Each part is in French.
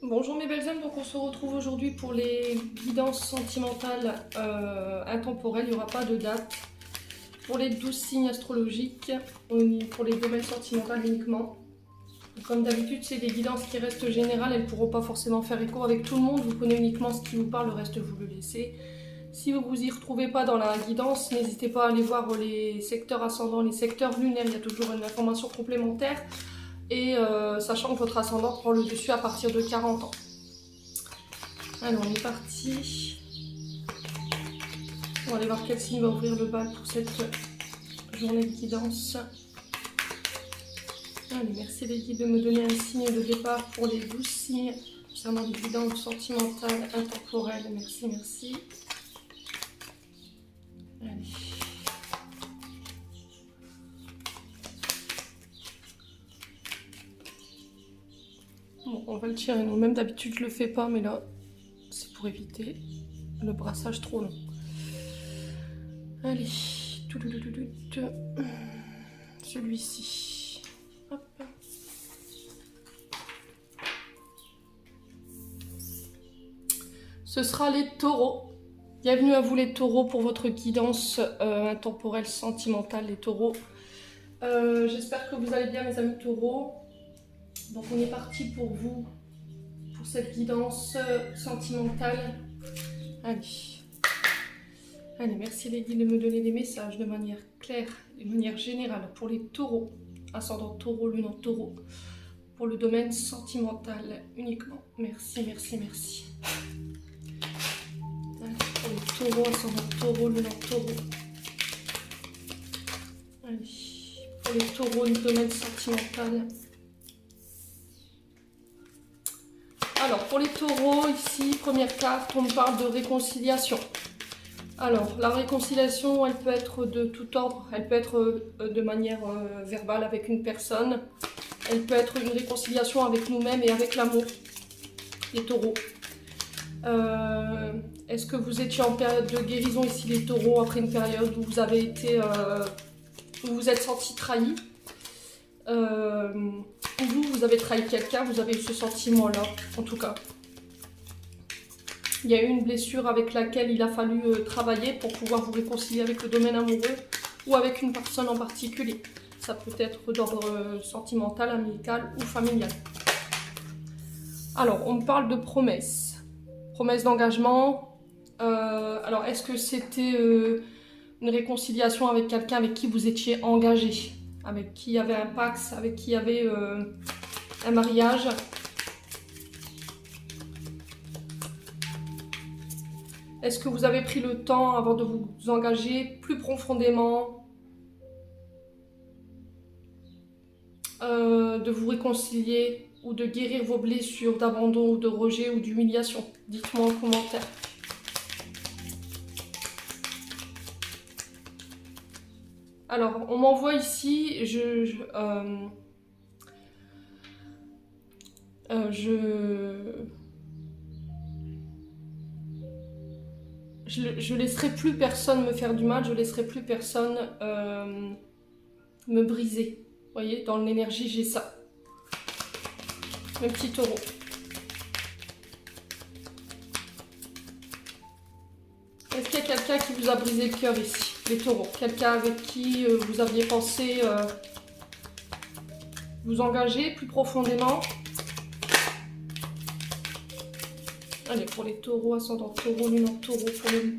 Bonjour mes belles âmes, donc on se retrouve aujourd'hui pour les guidances sentimentales intemporelles, il n'y aura pas de date. Pour les 12 signes astrologiques, pour les domaines sentimentaux uniquement. Comme d'habitude, c'est des guidances qui restent générales, elles ne pourront pas forcément faire écho avec tout le monde, vous prenez uniquement ce qui vous parle, le reste vous le laissez. Si vous vous y retrouvez pas dans la guidance, n'hésitez pas à aller voir les secteurs ascendants, les secteurs lunaires, il y a toujours une information complémentaire. Et sachant que votre ascendant prend le dessus à partir de 40 ans. Alors on est parti. On va aller voir quel signe va ouvrir le bal pour cette journée de guidance. Allez, merci les guides de me donner un signe de départ pour les 12 signes concernant les guidances sentimentales intemporelles. Merci, merci. Allez. Bon, on va le tirer. Non, même d'habitude je le fais pas, mais là c'est pour éviter le brassage trop long. Allez, celui-ci. Hop. Ce sera les taureaux. Bienvenue à vous les taureaux pour votre guidance intemporelle sentimentale, les taureaux. J'espère que vous allez bien mes amis taureaux. Donc on est parti pour vous, pour cette guidance sentimentale. Allez. Allez, merci les guides de me donner des messages de manière claire, de manière générale pour les taureaux, ascendant taureau, lune en taureau, pour le domaine sentimental uniquement. Merci, merci, merci. Allez, pour les taureaux, ascendant taureau, lune en taureau. Allez, pour les taureaux, le domaine sentimental. Alors, pour les taureaux, ici, première carte, on me parle de réconciliation. Alors, la réconciliation, elle peut être de tout ordre. Elle peut être de manière verbale avec une personne. Elle peut être une réconciliation avec nous-mêmes et avec l'amour. Les taureaux. Est-ce que vous étiez en période de guérison ici, les taureaux, après une période où vous avez été... où vous êtes senti trahi où vous avez trahi quelqu'un, vous avez eu ce sentiment-là, en tout cas. Il y a eu une blessure avec laquelle il a fallu travailler pour pouvoir vous réconcilier avec le domaine amoureux ou avec une personne en particulier. Ça peut être d'ordre sentimental, amical ou familial. Alors, on me parle de promesses. Promesses d'engagement. Alors, est-ce que c'était une réconciliation avec quelqu'un avec qui vous étiez engagé, avec qui il y avait un pax, avec qui il y avait un mariage? Est-ce que vous avez pris le temps avant de vous engager plus profondément, de vous réconcilier ou de guérir vos blessures d'abandon ou de rejet ou d'humiliation? Dites-moi en commentaire. Alors, on m'envoie ici, je laisserai plus personne me faire du mal, je laisserai plus personne me briser. Vous voyez, dans l'énergie, j'ai ça. Mes petits taureaux. Est-ce qu'il y a quelqu'un qui vous a brisé le cœur ici, les taureaux? Quelqu'un avec qui vous aviez pensé vous engager plus profondément? Allez, pour les taureaux, ascendant taureau, lune en taureau, pour le...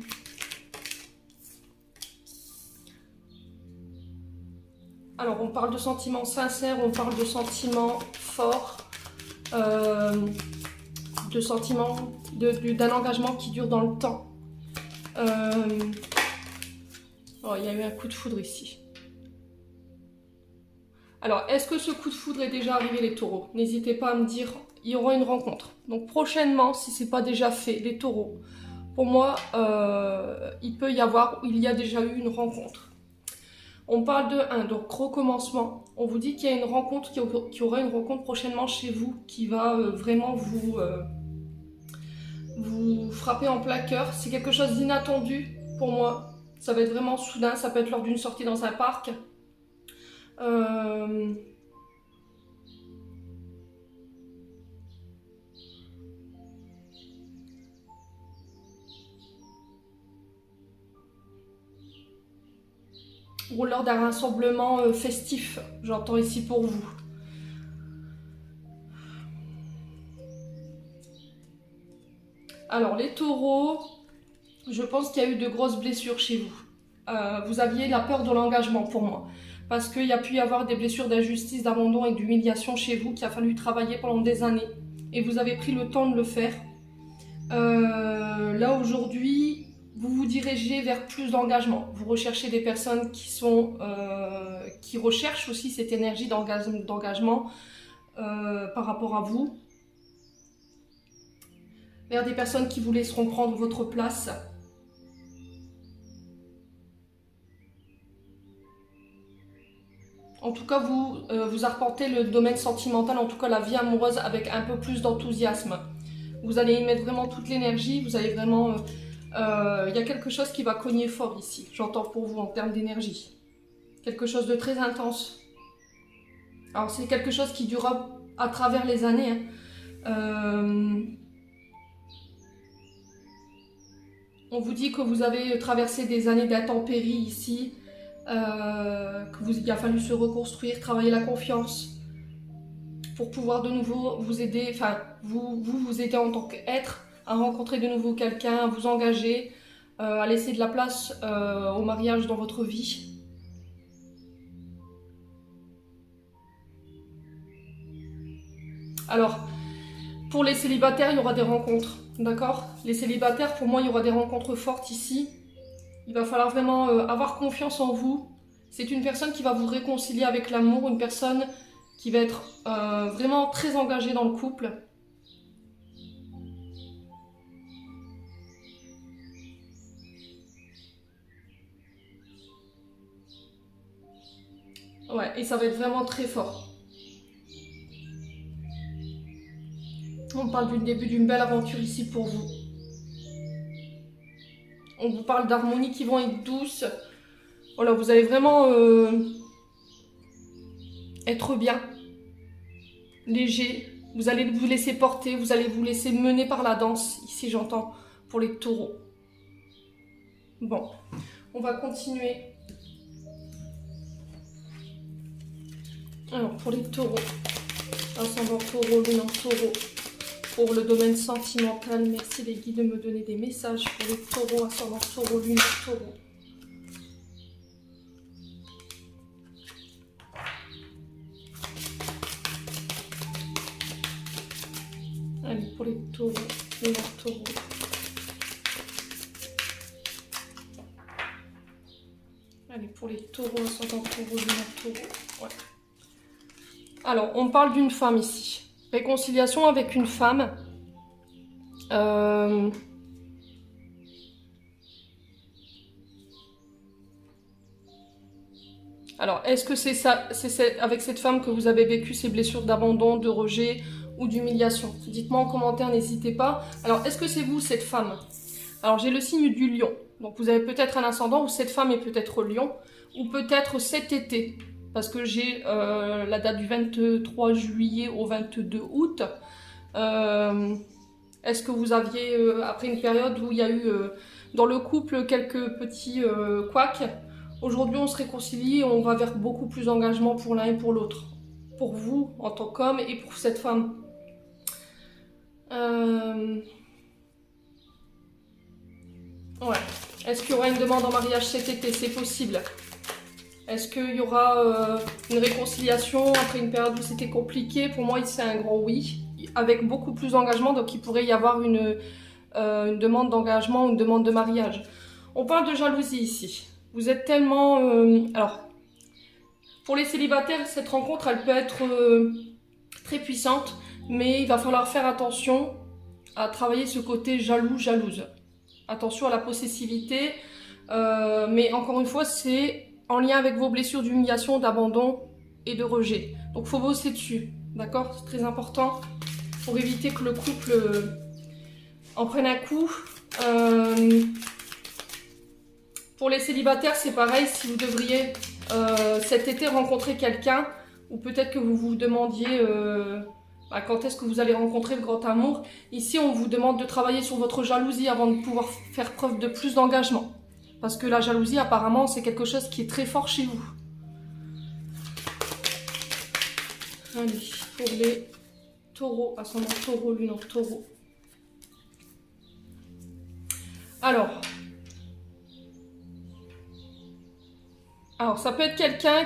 Alors, on parle de sentiments sincères, on parle de sentiments forts, de sentiments, d'un engagement qui dure dans le temps. Oh, il y a eu un coup de foudre ici. Alors, est-ce que ce coup de foudre est déjà arrivé, les taureaux? N'hésitez pas à me dire, il y aura une rencontre. Donc prochainement, si ce n'est pas déjà fait, les taureaux, pour moi, il peut y avoir, il y a déjà eu une rencontre. On parle de 1, donc recommencement. On vous dit qu'il y a une rencontre, qu'il y aura une rencontre prochainement chez vous qui va vraiment vous frapper en plein cœur. C'est quelque chose d'inattendu pour moi. Ça va être vraiment soudain, ça peut être lors d'une sortie dans un parc. ou lors d'un rassemblement festif, j'entends ici pour vous. Alors les taureaux, je pense qu'il y a eu de grosses blessures chez vous. Vous aviez la peur de l'engagement pour moi. Parce qu'il y a pu y avoir des blessures d'injustice, d'abandon et d'humiliation chez vous qu'il a fallu travailler pendant des années. Et vous avez pris le temps de le faire. Là aujourd'hui, vous vous dirigez vers plus d'engagement. Vous recherchez des personnes qui recherchent aussi cette énergie d'engagement par rapport à vous. Vers des personnes qui vous laisseront prendre votre place. En tout cas, vous arpentez le domaine sentimental, en tout cas la vie amoureuse, avec un peu plus d'enthousiasme. Vous allez y mettre vraiment toute l'énergie, vous allez vraiment... il y a quelque chose qui va cogner fort ici, j'entends pour vous en termes d'énergie. Quelque chose de très intense. Alors c'est quelque chose qui durera à travers les années. On vous dit que vous avez traversé des années d'intempéries ici. Il a fallu se reconstruire, travailler la confiance pour pouvoir de nouveau vous aider, enfin vous aider en tant qu'être à rencontrer de nouveau quelqu'un, à vous engager, à laisser de la place au mariage dans votre vie. Alors, pour les célibataires, il y aura des rencontres, d'accord? Les célibataires, pour moi, il y aura des rencontres fortes ici. Il va falloir vraiment avoir confiance en vous. C'est une personne qui va vous réconcilier avec l'amour, une personne qui va être vraiment très engagée dans le couple. Ouais, et ça va être vraiment très fort. On parle du début d'une belle aventure ici pour vous. On vous parle d'harmonies qui vont être douces. Voilà, vous allez vraiment être bien, léger. Vous allez vous laisser porter, vous allez vous laisser mener par la danse. Ici, j'entends pour les taureaux. Bon, on va continuer. Alors, pour les taureaux, ascendant taureau, lune en taureau. Pour le domaine sentimental, merci les guides de me donner des messages pour les taureaux, ascendant taureau, lune en taureau. Allez, pour les taureaux, lune en taureau. Allez, pour les taureaux, ascendant taureau, lune en taureau. Ouais. Alors, on parle d'une femme ici. Réconciliation avec une femme. Alors, est-ce que c'est avec cette femme que vous avez vécu ces blessures d'abandon, de rejet ou d'humiliation? Dites-moi en commentaire, n'hésitez pas. Alors, est-ce que c'est vous, cette femme? Alors, j'ai le signe du lion. Donc, vous avez peut-être un ascendant où cette femme est peut-être lion, ou peut-être cet été. Parce que j'ai la date du 23 juillet au 22 août. Est-ce que vous aviez, après une période où il y a eu dans le couple quelques petits couacs, aujourd'hui on se réconcilie et on va vers beaucoup plus d'engagement pour l'un et pour l'autre. Pour vous en tant qu'homme et pour cette femme. Ouais. Est-ce qu'il y aura une demande en mariage cet été? C'est possible. Est-ce qu'il y aura une réconciliation après une période où c'était compliqué? Pour moi, c'est un grand oui, avec beaucoup plus d'engagement, donc il pourrait y avoir une demande d'engagement, une demande de mariage. On parle de jalousie ici. Vous êtes tellement... alors, pour les célibataires, cette rencontre, elle peut être très puissante, mais il va falloir faire attention à travailler ce côté jaloux, jalouse. Attention à la possessivité, mais encore une fois, c'est en lien avec vos blessures d'humiliation, d'abandon et de rejet. Donc il faut bosser dessus, d'accord? C'est très important pour éviter que le couple en prenne un coup. Pour les célibataires, c'est pareil, si vous devriez cet été rencontrer quelqu'un, ou peut-être que vous vous demandiez quand est-ce que vous allez rencontrer le grand amour. Ici, on vous demande de travailler sur votre jalousie avant de pouvoir faire preuve de plus d'engagement. Parce que la jalousie, apparemment, c'est quelque chose qui est très fort chez vous. Allez, pour les taureaux, ascendant taureau, lune en taureau. Alors, ça peut être quelqu'un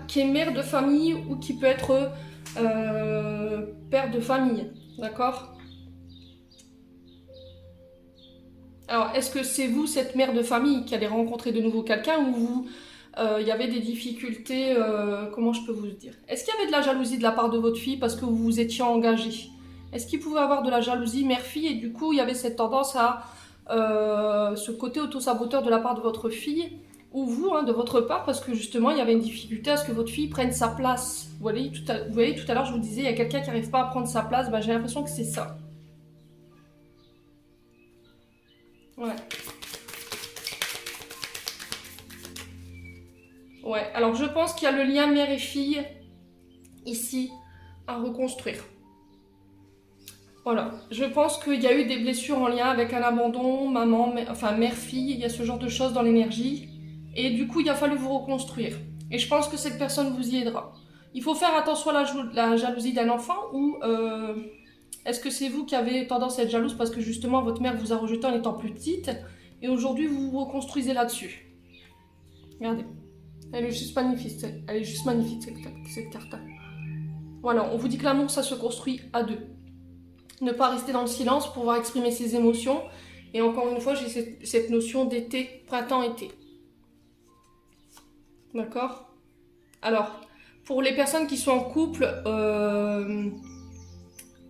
qui est mère de famille ou qui peut être père de famille, d'accord? Alors, est-ce que c'est vous, cette mère de famille, qui allez rencontrer de nouveau quelqu'un ou vous, il y avait des difficultés, comment je peux vous le dire? Est-ce qu'il y avait de la jalousie de la part de votre fille parce que vous vous étiez engagé? Est-ce qu'il pouvait avoir de la jalousie mère-fille et du coup, il y avait cette tendance à ce côté auto-saboteur de la part de votre fille ou vous, hein, de votre part, parce que justement, il y avait une difficulté à ce que votre fille prenne sa place. Vous voyez, tout à l'heure, je vous disais, il y a quelqu'un qui n'arrive pas à prendre sa place, ben, j'ai l'impression que c'est ça. Ouais. Ouais, alors je pense qu'il y a le lien mère et fille, ici, à reconstruire. Voilà, je pense qu'il y a eu des blessures en lien avec un abandon, maman, enfin mère-fille, il y a ce genre de choses dans l'énergie. Et du coup, il a fallu vous reconstruire. Et je pense que cette personne vous y aidera. Il faut faire attention à la jalousie d'un enfant ou est-ce que c'est vous qui avez tendance à être jalouse parce que justement votre mère vous a rejeté en étant plus petite et aujourd'hui vous vous reconstruisez là-dessus. Regardez, elle est juste magnifique, cette carte. Voilà, on vous dit que l'amour ça se construit à deux. Ne pas rester dans le silence, pouvoir exprimer ses émotions. Et encore une fois, j'ai cette notion d'été, printemps-été. D'accord? Alors, pour les personnes qui sont en couple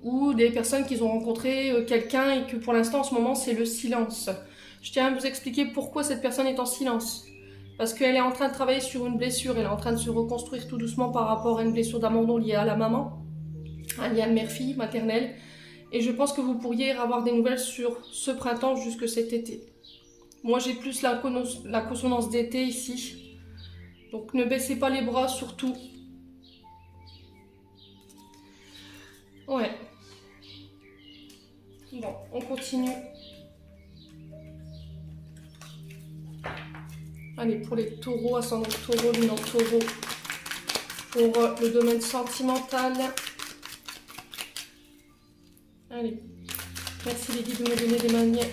ou des personnes qui ont rencontré quelqu'un et que pour l'instant en ce moment c'est le silence. Je tiens à vous expliquer pourquoi cette personne est en silence. Parce qu'elle est en train de travailler sur une blessure, elle est en train de se reconstruire tout doucement par rapport à une blessure d'abandon liée à la maman, un lien mère-fille, maternelle. Et je pense que vous pourriez avoir des nouvelles sur ce printemps jusque cet été. Moi j'ai plus la consonance d'été ici. Donc ne baissez pas les bras surtout. Ouais. Bon, on continue. Allez, pour les taureaux, ascendant taureau, lune en taureau. Pour le domaine sentimental. Allez. Merci les guides de me donner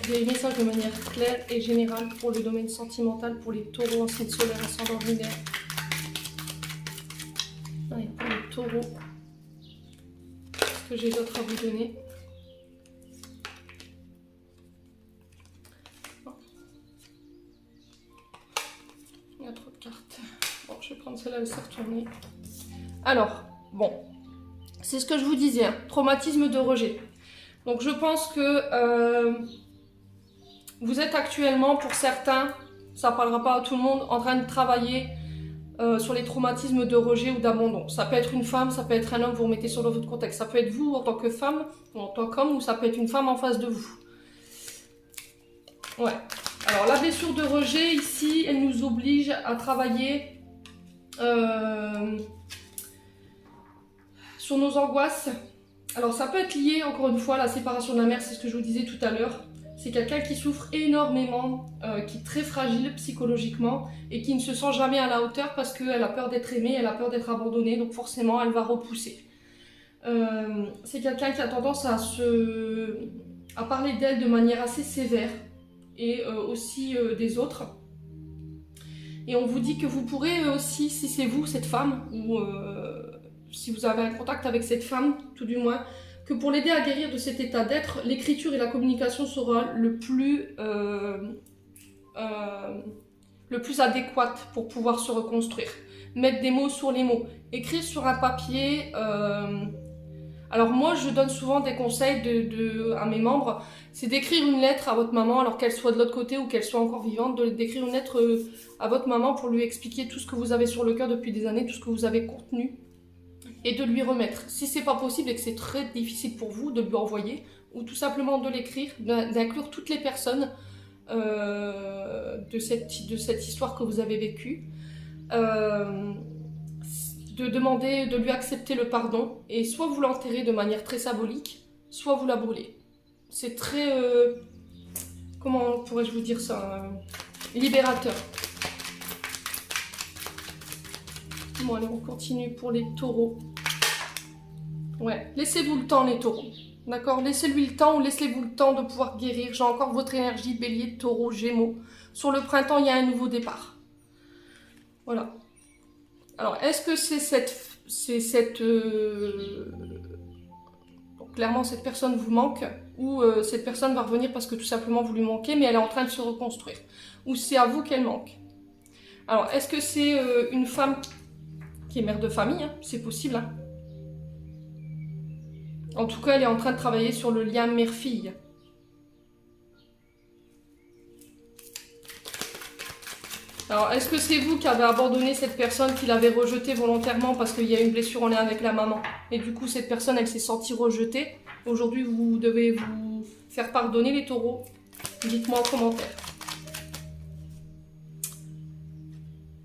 des messages de manière claire et générale pour le domaine sentimental, pour les taureaux en signe solaire, ascendant lunaire. Allez, pour les taureaux. Qu'est-ce que j'ai d'autre à vous donner? Il y a trop de cartes. Bon, je vais prendre celle-là, laisser retourner. Alors, bon. C'est ce que je vous disais, hein, traumatisme de rejet. Donc je pense que vous êtes actuellement, pour certains, ça ne parlera pas à tout le monde, en train de travailler sur les traumatismes de rejet ou d'abandon. Ça peut être une femme, ça peut être un homme, vous remettez sur votre contexte. Ça peut être vous en tant que femme, ou en tant qu'homme, ou ça peut être une femme en face de vous. Ouais. Alors la blessure de rejet, ici, elle nous oblige à travailler sur nos angoisses. Alors ça peut être lié, encore une fois, à la séparation de la mère, c'est ce que je vous disais tout à l'heure. C'est quelqu'un qui souffre énormément, qui est très fragile psychologiquement et qui ne se sent jamais à la hauteur parce qu'elle a peur d'être aimée, elle a peur d'être abandonnée, donc forcément elle va repousser. C'est quelqu'un qui a tendance à parler d'elle de manière assez sévère et aussi des autres. Et on vous dit que vous pourrez aussi, si c'est vous, cette femme, ou si vous avez un contact avec cette femme, tout du moins, que pour l'aider à guérir de cet état d'être, l'écriture et la communication sera le plus adéquate pour pouvoir se reconstruire. Mettre des mots sur les mots. Écrire sur un papier. Alors moi, je donne souvent des conseils à mes membres. C'est d'écrire une lettre à votre maman, alors qu'elle soit de l'autre côté ou qu'elle soit encore vivante, d'écrire une lettre à votre maman pour lui expliquer tout ce que vous avez sur le cœur depuis des années, tout ce que vous avez contenu. Et de lui remettre. Si c'est pas possible et que c'est très difficile pour vous de lui envoyer, ou tout simplement de l'écrire, d'inclure toutes les personnes de cette histoire que vous avez vécue, de demander, de lui accepter le pardon, et soit vous l'enterrez de manière très symbolique, soit vous la brûlez. C'est très... comment pourrais-je vous dire ça? libérateur. Bon, allez, on continue pour les taureaux. Ouais, laissez-vous le temps, les taureaux. D'accord? Laissez-lui le temps ou laissez-vous le temps de pouvoir guérir. J'ai encore votre énergie, bélier, taureau, gémeaux. Sur le printemps, il y a un nouveau départ. Voilà. Alors, est-ce que c'est cette donc, clairement, cette personne vous manque, ou cette personne va revenir parce que tout simplement vous lui manquez, mais elle est en train de se reconstruire. Ou c'est à vous qu'elle manque. Alors, est-ce que c'est une femme qui est mère de famille, hein? C'est possible, hein? En tout cas, elle est en train de travailler sur le lien mère-fille. Alors, est-ce que c'est vous qui avez abandonné cette personne, qui l'avez rejetée volontairement parce qu'il y a une blessure en lien avec la maman? Et du coup, cette personne, elle s'est sentie rejetée. Aujourd'hui, vous devez vous faire pardonner, les taureaux. Dites-moi en commentaire.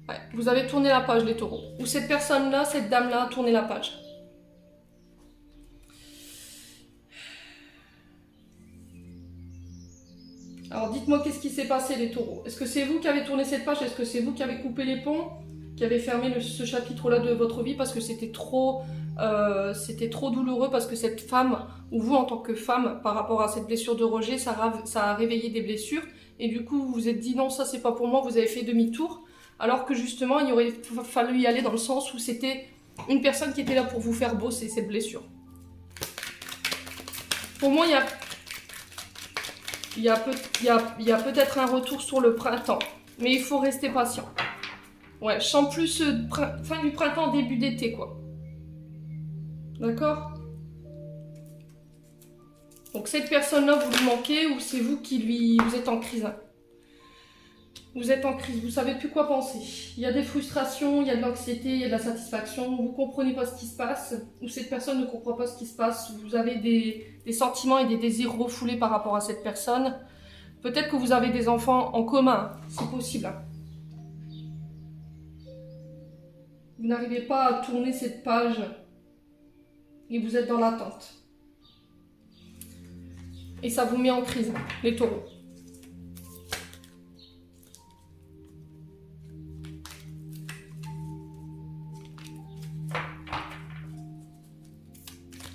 Ouais, vous avez tourné la page, les taureaux. Ou cette personne-là, cette dame-là, a tourné la page. Alors dites-moi qu'est-ce qui s'est passé, les taureaux. Est-ce que c'est vous qui avez tourné cette page? Est-ce que c'est vous qui avez coupé les ponts? Qui avez fermé ce chapitre-là de votre vie parce que c'était trop douloureux, parce que cette femme, ou vous en tant que femme, par rapport à cette blessure de rejet, ça a réveillé des blessures. Et du coup, vous vous êtes dit non, ça c'est pas pour moi, vous avez fait demi-tour. Alors que justement, il aurait fallu y aller dans le sens où c'était une personne qui était là pour vous faire bosser cette blessure. Pour moi, il y a peut-être un retour sur le printemps, mais il faut rester patient. Ouais, je sens plus fin du printemps, début d'été, quoi. D'accord? Donc cette personne-là, vous lui manquez, ou c'est vous qui vous êtes en crise, hein. Vous êtes en crise, vous savez plus quoi penser. Il y a des frustrations, il y a de l'anxiété, il y a de la satisfaction, vous comprenez pas ce qui se passe, ou cette personne ne comprend pas ce qui se passe, vous avez des sentiments et des désirs refoulés par rapport à cette personne. Peut-être que vous avez des enfants en commun, c'est possible, hein. Vous n'arrivez pas à tourner cette page et vous êtes dans l'attente. Et ça vous met en crise, les taureaux.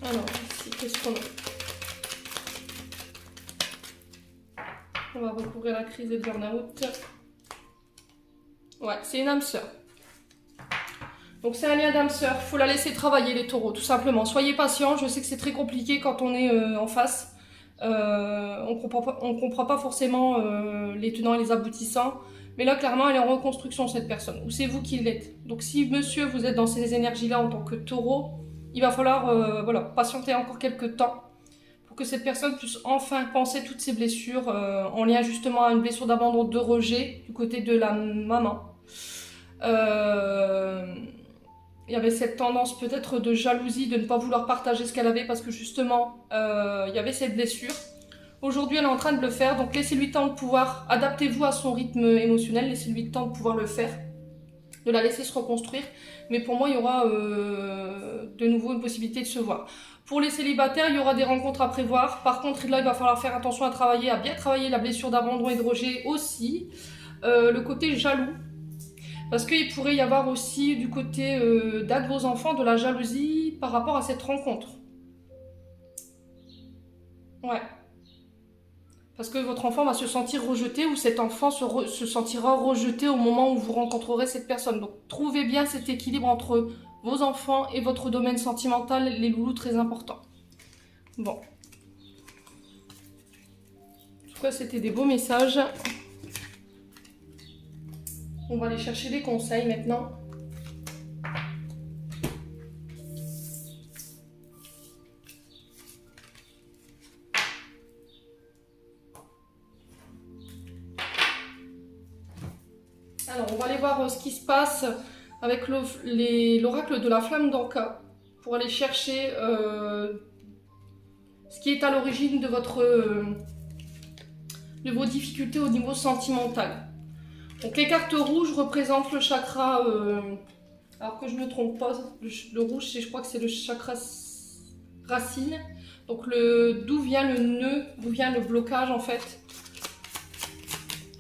Alors, ici, qu'est-ce qu'on a? On va recouvrir la crise et le burn-out. Ouais, c'est une âme sœur. Donc c'est un lien d'âme sœur. Il faut la laisser travailler, les taureaux, tout simplement. Soyez patients. Je sais que c'est très compliqué quand on est en face. On comprend pas forcément les tenants et les aboutissants. Mais là, clairement, elle est en reconstruction, cette personne. Ou c'est vous qui l'êtes. Donc si, monsieur, vous êtes dans ces énergies-là en tant que taureau, il va falloir voilà, patienter encore quelques temps pour que cette personne puisse enfin penser toutes ses blessures en lien justement à une blessure d'abandon, de rejet du côté de la maman. Il y avait cette tendance peut-être de jalousie, de ne pas vouloir partager ce qu'elle avait parce que justement il y avait cette blessure. Aujourd'hui, elle est en train de le faire, donc laissez-lui le temps de pouvoir, adaptez-vous à son rythme émotionnel, laissez-lui le temps de pouvoir le faire, de la laisser se reconstruire. Mais pour moi, il y aura de nouveau une possibilité de se voir. Pour les célibataires, il y aura des rencontres à prévoir. Par contre, là, il va falloir faire attention à bien travailler la blessure d'abandon et de rejet aussi. Le côté jaloux. Parce qu'il pourrait y avoir aussi du côté d'un de vos enfants de la jalousie par rapport à cette rencontre. Ouais. Parce que votre enfant va se sentir rejeté ou cet enfant se sentira rejeté au moment où vous rencontrerez cette personne. Donc trouvez bien cet équilibre entre vos enfants et votre domaine sentimental, les loulous, très important. Bon. En tout cas, c'était des beaux messages. On va aller chercher des conseils maintenant. Alors, on va aller voir ce qui se passe avec l'oracle de la flamme d'Anka pour aller chercher ce qui est à l'origine de vos difficultés au niveau sentimental. Donc, les cartes rouges représentent le chakra, alors que je ne me trompe pas, le rouge, je crois que c'est le chakra racine. Donc, d'où vient le nœud, d'où vient le blocage en fait.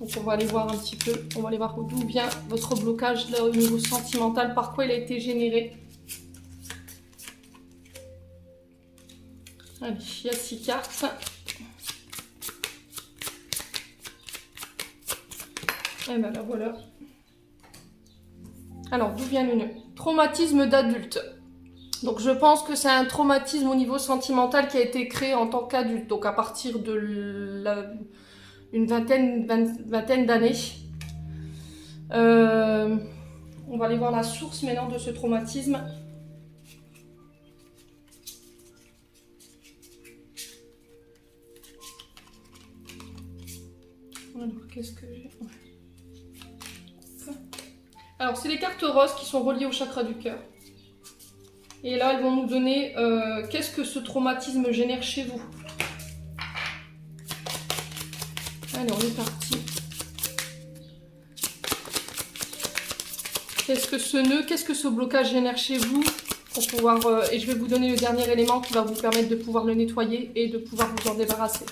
Donc on va aller voir un petit peu, on va aller voir d'où vient votre blocage là au niveau sentimental, par quoi il a été généré. Allez, il y a 6 cartes. Et ben là voilà. Alors d'où vient le nœud? Traumatisme d'adulte. Donc je pense que c'est un traumatisme au niveau sentimental qui a été créé en tant qu'adulte, donc à partir de une vingtaine d'années. On va aller voir la source maintenant de ce traumatisme. Alors qu'est-ce que j'ai? Alors c'est les cartes roses qui sont reliées au chakra du cœur. Et là, elles vont nous donner qu'est-ce que ce traumatisme génère chez vous. Allez, on est parti. Qu'est-ce que ce nœud, qu'est-ce que ce blocage génère chez vous pour pouvoir, et je vais vous donner le dernier élément qui va vous permettre de pouvoir le nettoyer et de pouvoir vous en débarrasser.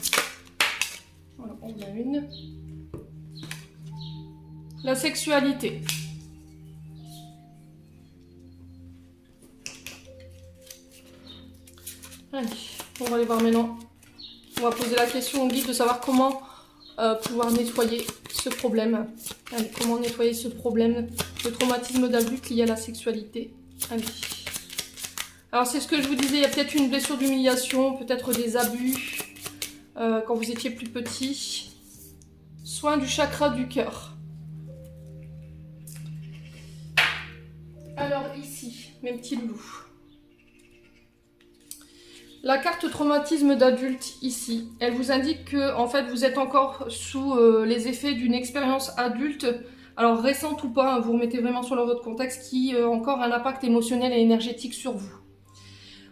Voilà, on a une. La sexualité. Allez, on va aller voir maintenant. On va poser la question au guide de savoir comment pouvoir nettoyer ce problème. Allez, comment nettoyer ce problème de traumatisme d'adulte lié à la sexualité. Allez. Alors c'est ce que je vous disais, il y a peut-être une blessure d'humiliation, peut-être des abus quand vous étiez plus petit. Soin du chakra du cœur. Alors ici, mes petits loulous. La carte traumatisme d'adulte ici, elle vous indique que en fait vous êtes encore sous les effets d'une expérience adulte, alors récente ou pas, hein, vous remettez vraiment sur votre contexte, qui a encore un impact émotionnel et énergétique sur vous.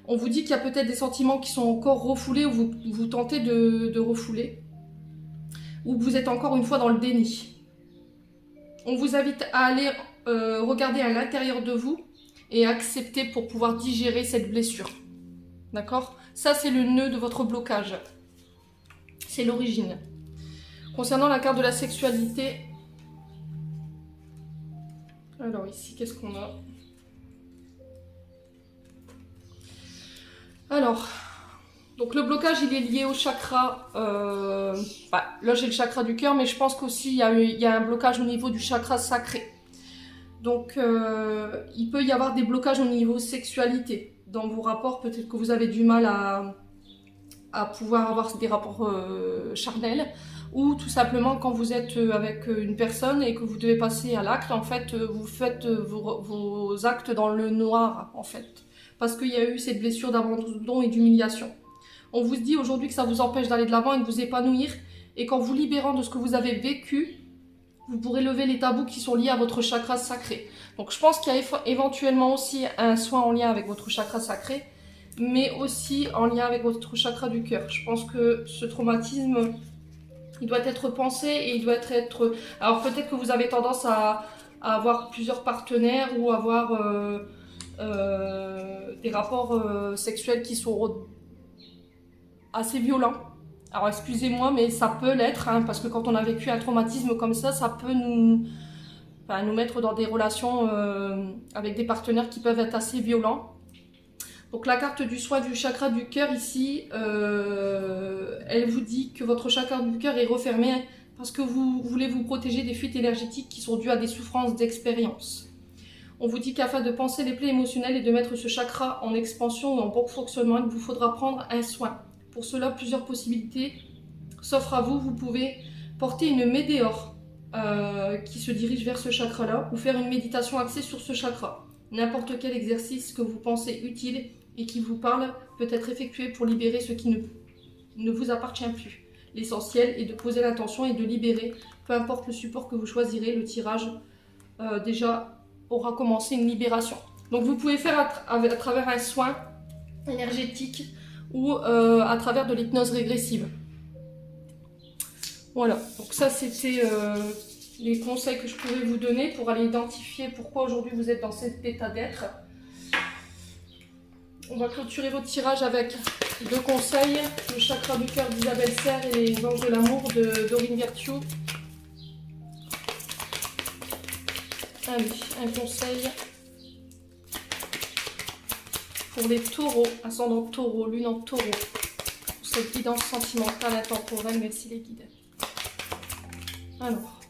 On vous dit qu'il y a peut-être des sentiments qui sont encore refoulés ou vous tentez de refouler, ou que vous êtes encore une fois dans le déni. On vous invite à aller regarder à l'intérieur de vous et accepter pour pouvoir digérer cette blessure. D'accord? Ça, c'est le nœud de votre blocage. C'est l'origine. Concernant la carte de la sexualité, alors ici, qu'est-ce qu'on a? Alors, donc le blocage, il est lié au chakra. Là, j'ai le chakra du cœur, mais je pense qu'aussi, il y a un blocage au niveau du chakra sacré. Donc, il peut y avoir des blocages au niveau sexualité. Dans vos rapports, peut-être que vous avez du mal à pouvoir avoir des rapports charnels, ou tout simplement quand vous êtes avec une personne et que vous devez passer à l'acte, en fait, vous faites vos actes dans le noir, en fait, parce qu'il y a eu cette blessure d'abandon et d'humiliation. On vous dit aujourd'hui que ça vous empêche d'aller de l'avant et de vous épanouir, et qu'en vous libérant de ce que vous avez vécu, vous pourrez lever les tabous qui sont liés à votre chakra sacré. Donc je pense qu'il y a éventuellement aussi un soin en lien avec votre chakra sacré, mais aussi en lien avec votre chakra du cœur. Je pense que ce traumatisme, il doit être pensé et il doit être... Alors peut-être que vous avez tendance à avoir plusieurs partenaires ou avoir des rapports sexuels qui sont assez violents. Alors excusez-moi, mais ça peut l'être, hein, parce que quand on a vécu un traumatisme comme ça peut nous mettre dans des relations avec des partenaires qui peuvent être assez violents. Donc la carte du soin du chakra du cœur ici, elle vous dit que votre chakra du cœur est refermé parce que vous voulez vous protéger des fuites énergétiques qui sont dues à des souffrances d'expérience. On vous dit qu'afin de penser les plaies émotionnelles et de mettre ce chakra en expansion ou en bon fonctionnement, il vous faudra prendre un soin. Pour cela, plusieurs possibilités s'offrent à vous. Vous pouvez porter une météore qui se dirige vers ce chakra-là ou faire une méditation axée sur ce chakra. N'importe quel exercice que vous pensez utile et qui vous parle peut être effectué pour libérer ce qui ne vous appartient plus. L'essentiel est de poser l'intention et de libérer, peu importe le support que vous choisirez, le tirage déjà aura commencé une libération. Donc vous pouvez faire à travers un soin énergétique ou à travers de l'hypnose régressive. Voilà, donc ça c'était les conseils que je pouvais vous donner pour aller identifier pourquoi aujourd'hui vous êtes dans cet état d'être. On va clôturer votre tirage avec 2 conseils, le chakra du cœur d'Isabelle Serre et les anges de l'amour de Dorine Virtue. Allez, un conseil pour les taureaux, ascendant taureau, lune en taureau, pour cette guidance sentimentale intemporelle. Merci les guides. Alors,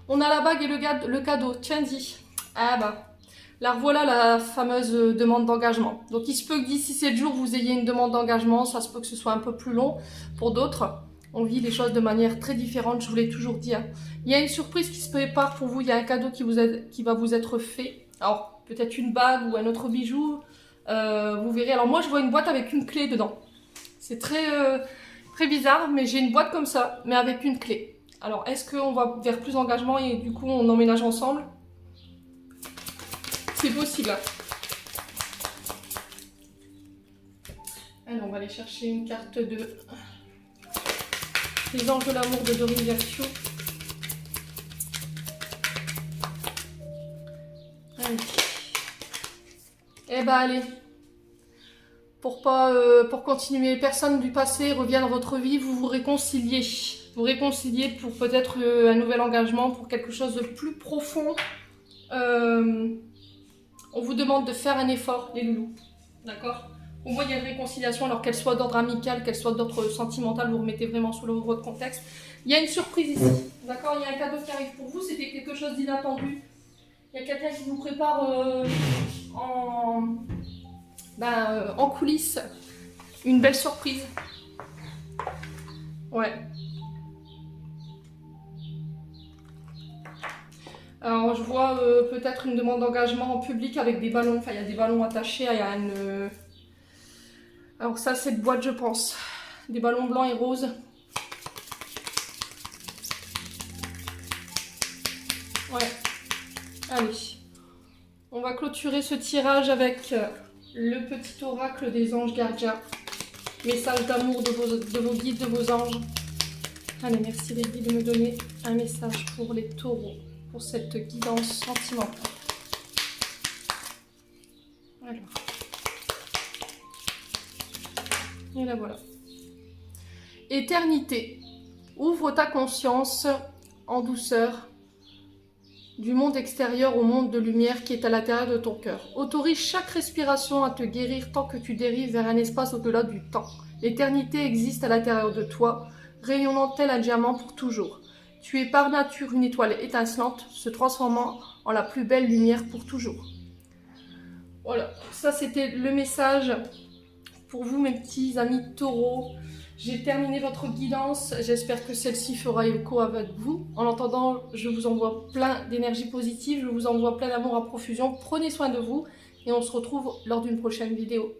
on a la bague et le cadeau. Tiens, dis. Ah bah, la revoilà, la fameuse demande d'engagement. Donc, il se peut que d'ici 7 jours, vous ayez une demande d'engagement. Ça se peut que ce soit un peu plus long pour d'autres. On vit les choses de manière très différente, je vous l'ai toujours dit. Il y a une surprise qui se prépare pour vous. Il y a un cadeau qui va vous être fait. Alors, peut-être une bague ou un autre bijou. Vous verrez. Alors, moi, je vois une boîte avec une clé dedans. C'est très bizarre, mais j'ai une boîte comme ça, mais avec une clé. Alors, est-ce qu'on va vers plus d'engagement et du coup, on emménage ensemble? C'est possible. Alors, on va aller chercher une carte de Les anges de l'amour de Dorine Virtue. Allez. Eh ben, allez. Pour continuer, personne du passé revient dans votre vie, vous vous réconciliez. Vous réconciliez pour peut-être un nouvel engagement, pour quelque chose de plus profond. On vous demande de faire un effort, les loulous. D'accord? Au moins, il y a une réconciliation, alors qu'elle soit d'ordre amical, qu'elle soit d'ordre sentimental, vous remettez vraiment sous votre contexte. Il y a une surprise ici. D'accord? Il y a un cadeau qui arrive pour vous, c'était quelque chose d'inattendu. Il y a quelqu'un qui vous prépare en coulisses une belle surprise. Ouais. Alors je vois peut-être une demande d'engagement en public avec des ballons. Enfin, il y a des ballons attachés. Il y a une... Alors ça, c'est de boîte, je pense. Des ballons blancs et roses. Ouais. Allez. On va clôturer ce tirage avec le petit oracle des anges gardiens. Message d'amour de vos guides, de vos anges. Allez, merci les guides de me donner un message pour les taureaux, pour cette guidance sentimentale. Alors. Et là voilà. Éternité. Ouvre ta conscience en douceur du monde extérieur au monde de lumière qui est à l'intérieur de ton cœur. Autorise chaque respiration à te guérir tant que tu dérives vers un espace au-delà du temps. L'éternité existe à l'intérieur de toi, rayonnant tel un diamant pour toujours. Tu es par nature une étoile étincelante, se transformant en la plus belle lumière pour toujours. Voilà, ça c'était le message pour vous mes petits amis taureaux. J'ai terminé votre guidance, j'espère que celle-ci fera écho avec vous. En attendant, je vous envoie plein d'énergie positive, je vous envoie plein d'amour à profusion. Prenez soin de vous et on se retrouve lors d'une prochaine vidéo.